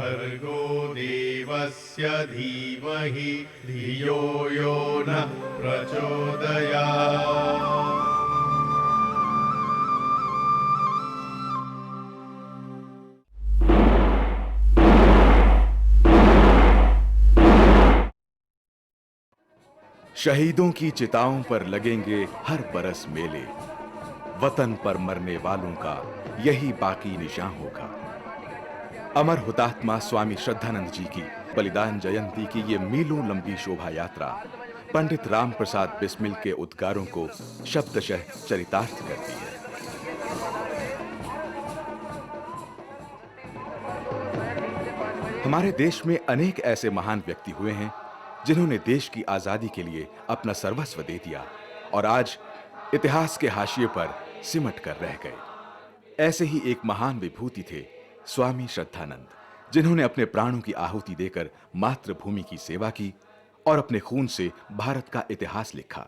भर्गो देवस्य धीमहि धियो यो नः प्रचोदयात्। शहीदों की चिताओं पर लगेंगे हर बरस मेले, वतन पर मरने वालों का यही बाकी निशान होगा। अमर हुतात्मा स्वामी श्रद्धानंद जी की बलिदान जयंती की ये मीलों लंबी शोभा यात्रा पंडित राम प्रसाद बिस्मिल के उद्गारों को शब्दशः चरितार्थ करती है। हमारे देश में अनेक ऐसे महान व्यक्ति हुए हैं जिन्होंने देश की आजादी के लिए अपना सर्वस्व दे दिया और आज इतिहास के हाशिए पर सिमट कर रह गए। ऐसे ही एक महान विभूति थे स्वामी श्रद्धानंद, जिन्होंने अपने प्राणों की आहुति देकर मातृभूमि की सेवा की और अपने खून से भारत का इतिहास लिखा।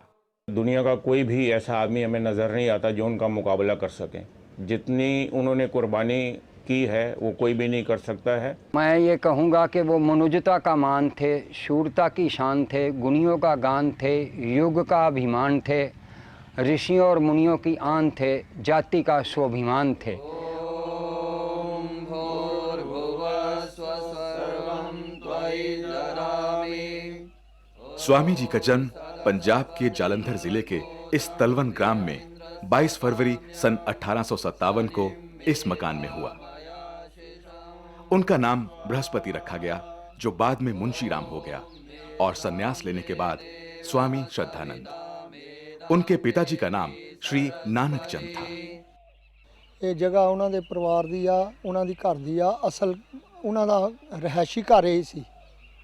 दुनिया का कोई भी ऐसा आदमी हमें नजर नहीं आता जो उनका मुकाबला कर सके। जितनी उन्होंने कुर्बानी की है वो कोई भी नहीं कर सकता है। मैं ये कहूँगा कि वो मनुजता का मान थे, शूरता की शान थे, गुणियों का गान थे, युग का अभिमान थे, ऋषियों और मुनियों की आन थे, जाति का स्वाभिमान थे। स्वामी जी का जन्म पंजाब के जालंधर जिले के इस तलवन ग्राम में 22 फरवरी सन 1857 को इस मकान में हुआ। उनका नाम बृहस्पति रखा गया, जो बाद में मुंशी राम हो गया और संन्यास लेने के बाद स्वामी श्रद्धानंद। उनके पिताजी का नाम श्री नानक चंद था। ये जगह उन्हों दे परिवार दी आ, उन्हों दी घर दी आ, असल उन्हों दा रहायशी घर ही सी।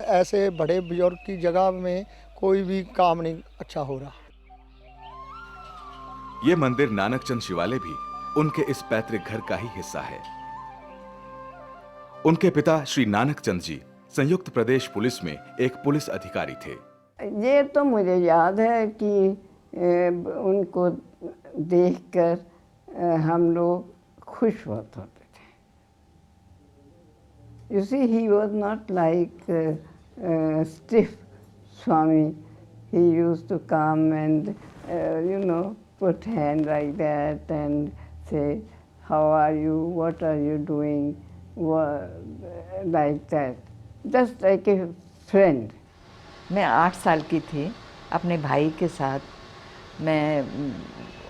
ऐसे बड़े बुजुर्ग की जगह में कोई भी काम नहीं अच्छा हो रहा। ये मंदिर नानक चंद शिवालय भी उनके इस पैतृक घर का ही हिस्सा है। उनके पिता श्री नानक चंद जी संयुक्त प्रदेश पुलिस में एक पुलिस अधिकारी थे। ये तो मुझे याद है कि उनको देखकर हम लोग खुश होते थे। You see, he was not like stiff Swami. He used to come and put hand like that and say, "How are you? What are you doing?" Like that, just like a friend. मैं 8 साल की थी, अपने भाई के साथ मैं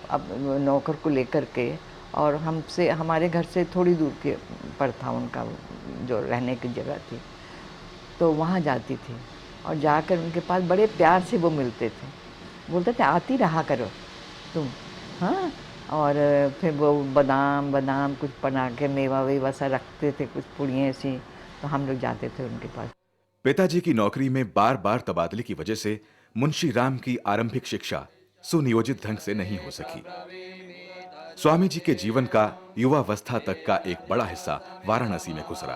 अब नौकर को लेकर के, और हमसे हमारे घर से थोड़ी दूर के पर था उनका जो रहने की जगह थी, तो वहाँ जाती थी और जाकर उनके पास बड़े प्यार से वो मिलते थे। बोलते थे आती रहा करो तुम, हाँ। और फिर वो बादाम कुछ बना के मेवा वेवा सा रखते थे, कुछ पुड़ियाँ सी, तो हम लोग जाते थे उनके पास। पिताजी की नौकरी में बार बार तबादले की वजह से मुंशी राम की आरंभिक शिक्षा सुनियोजित ढंग से नहीं हो सकी। स्वामी जी के जीवन का युवावस्था तक का एक बड़ा हिस्सा वाराणसी में गुजरा।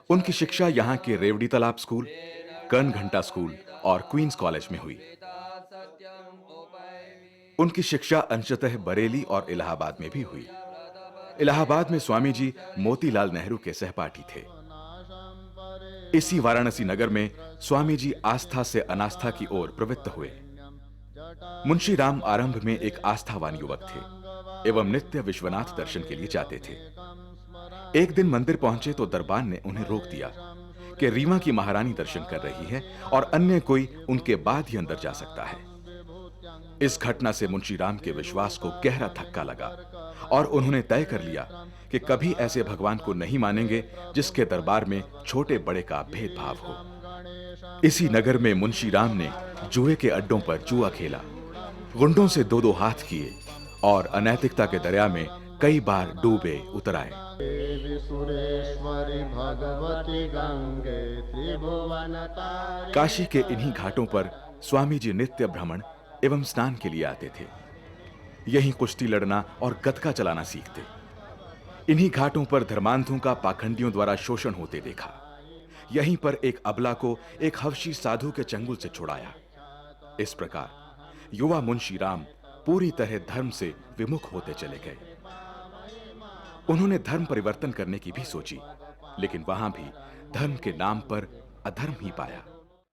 उनकी शिक्षा यहाँ के रेवड़ी तालाब स्कूल, कर्ण घंटा स्कूल और क्वींस कॉलेज में हुई। उनकी शिक्षा अंशतः बरेली और इलाहाबाद में भी हुई। इलाहाबाद में स्वामी जी मोतीलाल नेहरू के सहपाठी थे। इसी वाराणसी नगर में स्वामी जी आस्था से अनास्था की ओर प्रवृत्त हुए। मुंशी राम आरंभ में एक आस्थावान युवक थे एवं नित्य विश्वनाथ दर्शन के लिए जाते थे। एक दिन मंदिर पहुंचे तो दरबान ने उन्हें रोक दिया कि रीवा की महारानी दर्शन कर रही है और अन्य कोई उनके बाद ही अंदर जा सकता है। इस घटना से मुंशी राम के विश्वास को गहरा धक्का लगा और उन्होंने तय कर लिया कि कभी ऐसे भगवान को नहीं मानेंगे जिसके दरबार में छोटे बड़े का भेदभाव हो। इसी नगर में मुंशी राम ने जुए के अड्डों पर जुआ खेला, गुंडों से 2-2 हाथ किए और अनैतिकता के दरिया में कई बार डूबे उतर आए। काशी के इन्हीं घाटों पर स्वामी जी नित्य भ्रमण एवं स्नान के लिए आते थे। यहीं कुश्ती लड़ना और गतका चलाना सीखते। इन्हीं घाटों पर धर्मांधों का पाखंडियों द्वारा शोषण होते देखा। यहीं पर एक अबला को एक हवशी साधु के चंगुल से छुड़ाया। इस प्रकार युवा मुंशी राम पूरी तरह धर्म से विमुख होते चले गए। उन्होंने धर्म परिवर्तन करने की भी सोची, लेकिन वहां भी धर्म के नाम पर अधर्म ही पाया।